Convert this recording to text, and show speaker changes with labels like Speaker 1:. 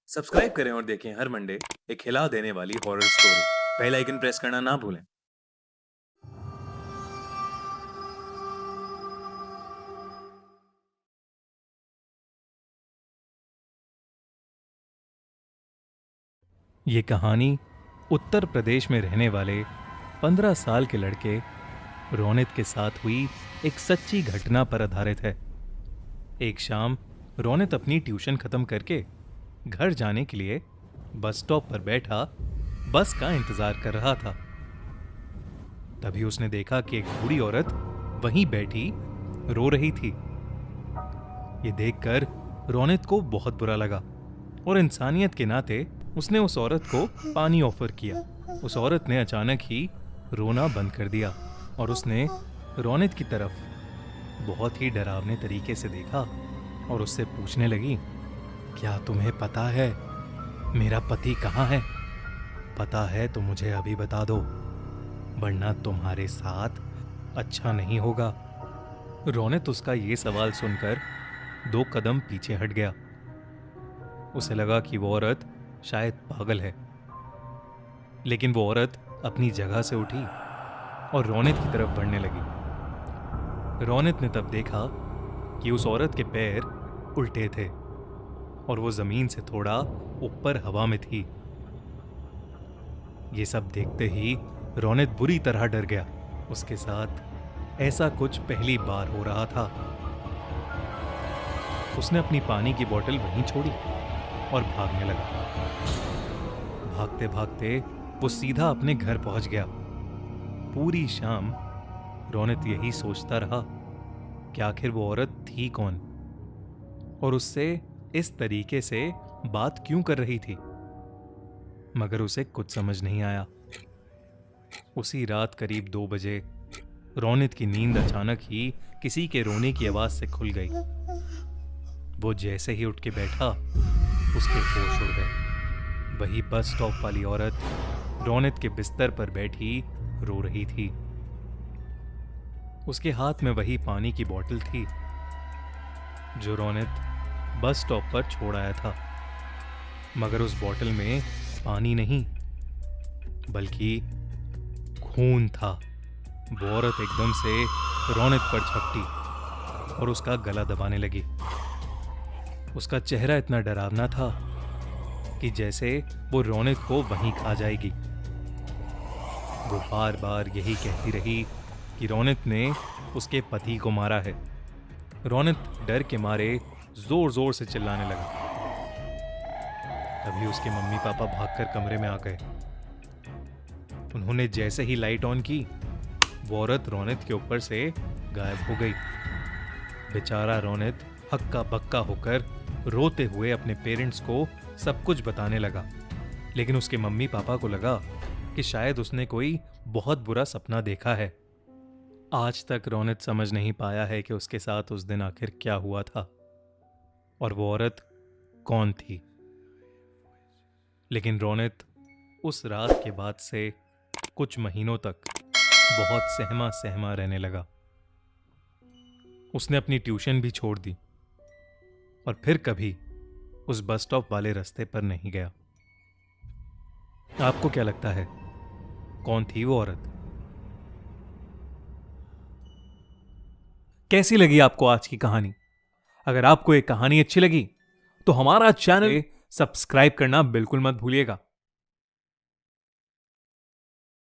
Speaker 1: Subscribe करें और देखें हर मंडे एक हिला देने वाली horror story. Bell icon press करना ना भूलें।
Speaker 2: ये कहानी उत्तर प्रदेश में रहने वाले 15 साल के लड़के रोनित के साथ हुई एक सच्ची घटना पर आधारित है। एक शाम रोनित अपनी ट्यूशन खत्म करके घर जाने के लिए बस स्टॉप पर बैठा बस का इंतजार कर रहा था। तभी उसने देखा कि एक बूढ़ी औरत वहीं बैठी रो रही थी। ये देखकर रोनित को बहुत बुरा लगा और इंसानियत के नाते उसने उस औरत को पानी ऑफर किया। उस औरत ने अचानक ही रोना बंद कर दिया और उसने रोनित की तरफ बहुत ही डरावने तरीके से देखा और उससे पूछने लगी, क्या तुम्हें पता है मेरा पति कहाँ है? पता है तो मुझे अभी बता दो, वरना तुम्हारे साथ अच्छा नहीं होगा। रोनित उसका ये सवाल सुनकर 2 कदम पीछे हट गया। उसे लगा कि वो औरत शायद पागल है, लेकिन वो औरत अपनी जगह से उठी और रोनित की तरफ बढ़ने लगी। रोनित ने तब देखा कि उस औरत के पैर उल्टे थे और वो जमीन से थोड़ा ऊपर हवा में थी। ये सब देखते ही रोनित बुरी तरह डर गया। उसके साथ ऐसा कुछ पहली बार हो रहा था। उसने अपनी पानी की बोतल वहीं छोड़ी और भागने लगा। भागते भागते वो सीधा अपने घर पहुंच गया। पूरी शाम रोनित यही सोचता रहा कि आखिर वो औरत थी कौन और उससे इस तरीके से बात क्यों कर रही थी, मगर उसे कुछ समझ नहीं आया। उसी रात करीब 2 बजे रोनित की नींद अचानक ही किसी के रोने की आवाज से खुल गई। वो जैसे ही उठ के बैठा उसके होश उड़ गए। वही बस स्टॉप वाली औरत रोनित के बिस्तर पर बैठी रो रही थी। उसके हाथ में वही पानी की बोतल थी जो रोनित बस स्टॉप पर छोड़ आया था, मगर उस बोतल में पानी नहीं बल्कि खून था। वो औरत एकदम से रोनित पर झपटी और उसका गला दबाने लगी। उसका चेहरा इतना डरावना था कि जैसे वो रोनित को वहीं खा जाएगी। वो बार बार यही कहती रही कि रोनित ने उसके पति को मारा है। रोनित डर के मारे जोर जोर से चिल्लाने लगा। तभी उसके मम्मी पापा भागकर कमरे में आ गए। उन्होंने जैसे ही लाइट ऑन की, वो औरत रोनित के ऊपर से गायब हो गई। बेचारा रोनित हक्का बक्का होकर रोते हुए अपने पेरेंट्स को सब कुछ बताने लगा, लेकिन उसके मम्मी पापा को लगा कि शायद उसने कोई बहुत बुरा सपना देखा है। आज तक रोनित समझ नहीं पाया है कि उसके साथ उस दिन आखिर क्या हुआ था और वो औरत कौन थी। लेकिन रोनित उस रात के बाद से कुछ महीनों तक बहुत सहमा सहमा रहने लगा। उसने अपनी ट्यूशन भी छोड़ दी और फिर कभी उस बस स्टॉप वाले रास्ते पर नहीं गया। आपको क्या लगता है, कौन थी वो औरत?
Speaker 3: कैसी लगी आपको आज की कहानी? अगर आपको ये कहानी अच्छी लगी तो हमारा चैनल सब्सक्राइब करना बिल्कुल मत भूलिएगा।